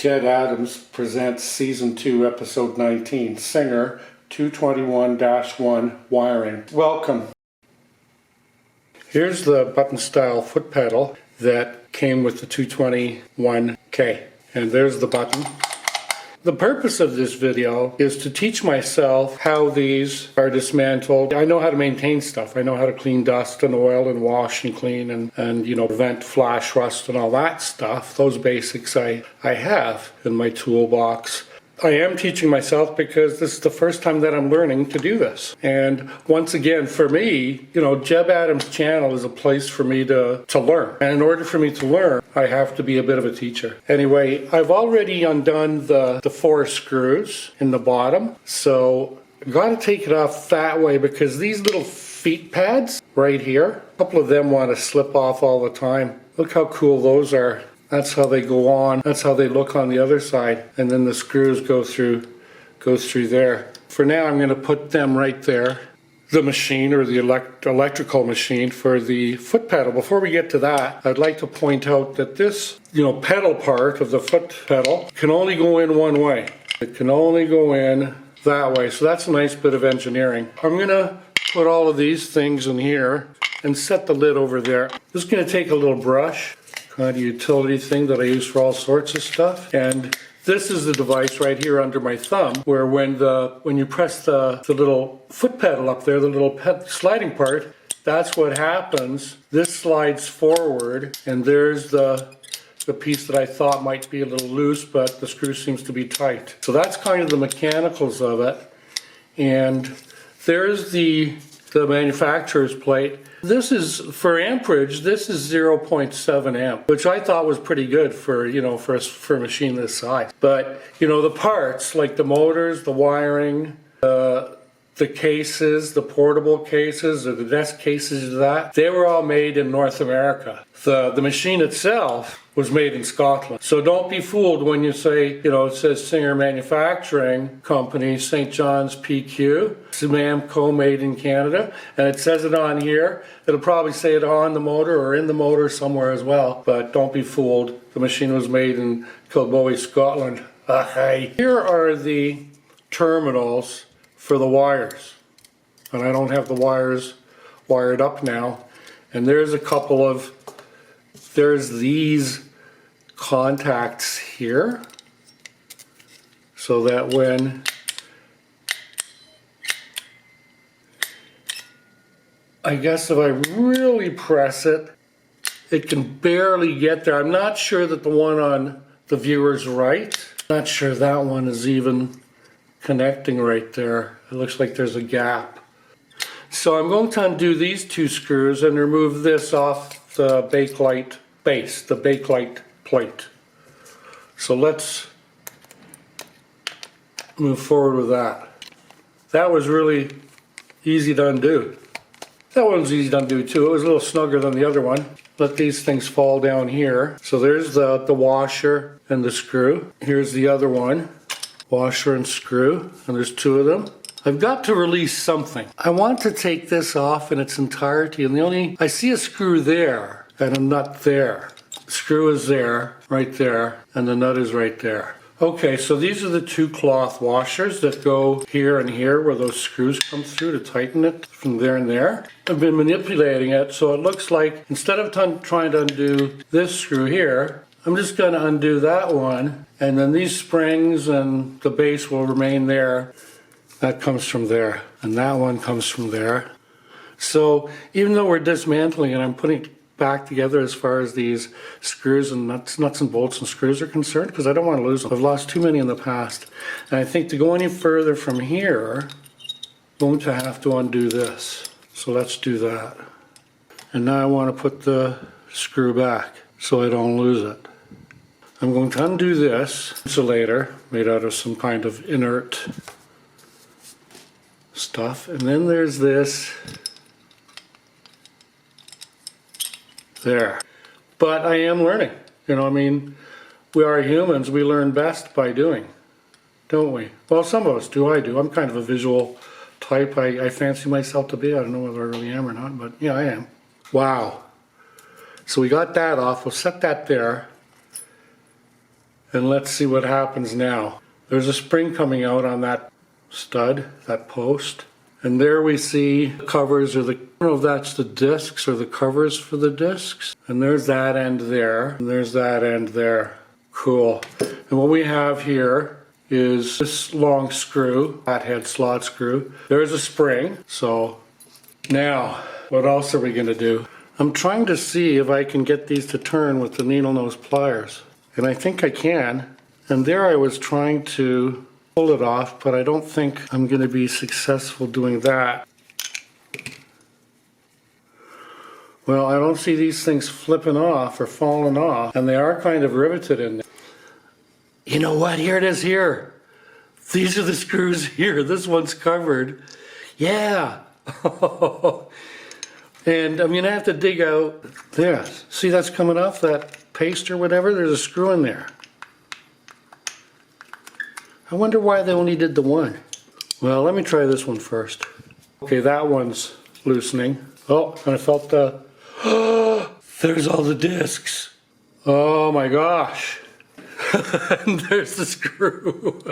Jedd Adams presents Season 2, Episode 19, Singer 221-1 Wiring. Welcome. Here's the button style foot pedal that came with the 221K. And there's the button. The purpose of this video is to teach myself how these are dismantled. I know how to maintain stuff. I know how to clean dust and oil and wash and clean and you know, prevent flash rust and all that stuff. Those basics I have in my toolbox. I am teaching myself because this is the first time that I'm learning to do this. And once again, for me, you know, Jebb Adams' channel is a place for me to learn. And in order for me to learn, I have to be a bit of a teacher. Anyway, I've already undone the 4 screws in the bottom. So I've got to take it off that way because these little feet pads right here, a couple of them want to slip off all the time. Look how cool those are. That's how they go on. That's how they look on the other side. And then the screws go through there. For now, I'm going to put them right there. The machine, or the electrical machine for the foot pedal. Before we get to that, I'd like to point out that this, pedal part of the foot pedal can only go in one way. It can only go in that way. So that's a nice bit of engineering. I'm going to put all of these things in here and set the lid over there. Just going to take a little brush. Kind of utility thing that I use for all sorts of stuff. And this is the device right here under my thumb where when you press the little foot pedal up there, the little sliding part, that's what happens. This slides forward and there's the piece that I thought might be a little loose, but the screw seems to be tight. So that's kind of the mechanicals of it. And there's the manufacturer's plate. This is, for amperage, this is 0.7 amp, which I thought was pretty good for, for a machine this size. But, the parts, like the motors, the wiring, the cases, the portable cases, or the desk cases of that, they were all made in North America. The machine itself was made in Scotland. So don't be fooled when you say, it says Singer Manufacturing Company, St. John's PQ, Samamco made in Canada, and it says it on here. It'll probably say it on the motor or in the motor somewhere as well, but don't be fooled. The machine was made in Kilbowie, Scotland. Here are the terminals for the wires, and I don't have the wires wired up now. And there's these contacts here, so that when I guess if I really press it, it can barely get there. I'm not sure that the one on the viewer's right. Not sure that one is even connecting right there. It looks like there's a gap. So I'm going to undo these 2 screws and remove this off the Bakelite base, the Bakelite plate. So let's move forward with that. That was really easy to undo. That one was easy to undo too. It was a little snugger than the other one. Let these things fall down here. So there's the washer and the screw. Here's the other one. Washer and screw, and there's 2 of them. I've got to release something. I want to take this off in its entirety, and I see a screw there and a nut there. The screw is there, right there, and the nut is right there. Okay, so these are the 2 cloth washers that go here and here where those screws come through to tighten it from there and there. I've been manipulating it so it looks like instead of trying to undo this screw here, I'm just going to undo that one, and then these springs and the base will remain there. That comes from there, and that one comes from there. So even though we're dismantling it, I'm putting it back together as far as these screws and nuts and bolts and screws are concerned, because I don't want to lose them. I've lost too many in the past. And I think to go any further from here, I'm going to have to undo this. So let's do that. And now I want to put the screw back so I don't lose it. I'm going to undo this insulator made out of some kind of inert stuff, and then there's this there. But I am learning. We are humans. We learn best by doing, don't we? Well, some of us do. I do. I'm kind of a visual type. I fancy myself to be. I don't know whether I really am or not, but yeah, I am. Wow. So we got that off. We'll set that there. And let's see what happens now. There's a spring coming out on that stud, that post. And there we see the covers, or the, I don't know if that's the discs or the covers for the discs. And there's that end there, and there's that end there. Cool. And what we have here is this long screw, flathead slot screw. There's a spring. So now, what else are we going to do? I'm trying to see if I can get these to turn with the needle nose pliers. And I think I can. And there I was trying to pull it off, but I don't think I'm going to be successful doing that. Well, I don't see these things flipping off or falling off, and they are kind of riveted in there. You know what? Here it is here. These are the screws here. This one's covered. Yeah. And I'm going to have to dig out this. See, that's coming off that paste or whatever? There's a screw in there. I wonder why they only did the one. Well, let me try this one first. Okay, that one's loosening. Oh, and I felt the... there's all the discs. Oh my gosh. And there's the screw.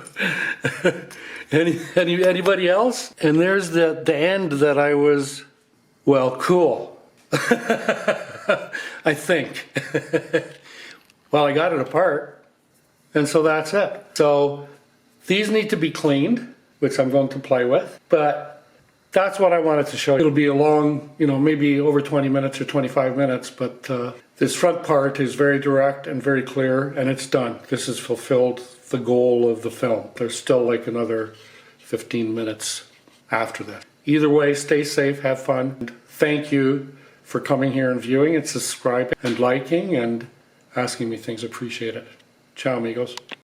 Anybody else? And there's the end that I was... Well, cool. I think. Well, I got it apart, and so that's it. So these need to be cleaned, which I'm going to play with, but that's what I wanted to show you. It'll be a long, maybe over 20 minutes or 25 minutes, but this front part is very direct and very clear, and it's done. This has fulfilled the goal of the film. There's still like another 15 minutes after that. Either way, stay safe, have fun. Thank you for coming here and viewing and subscribing and liking and asking me things. Appreciate it. Ciao, amigos.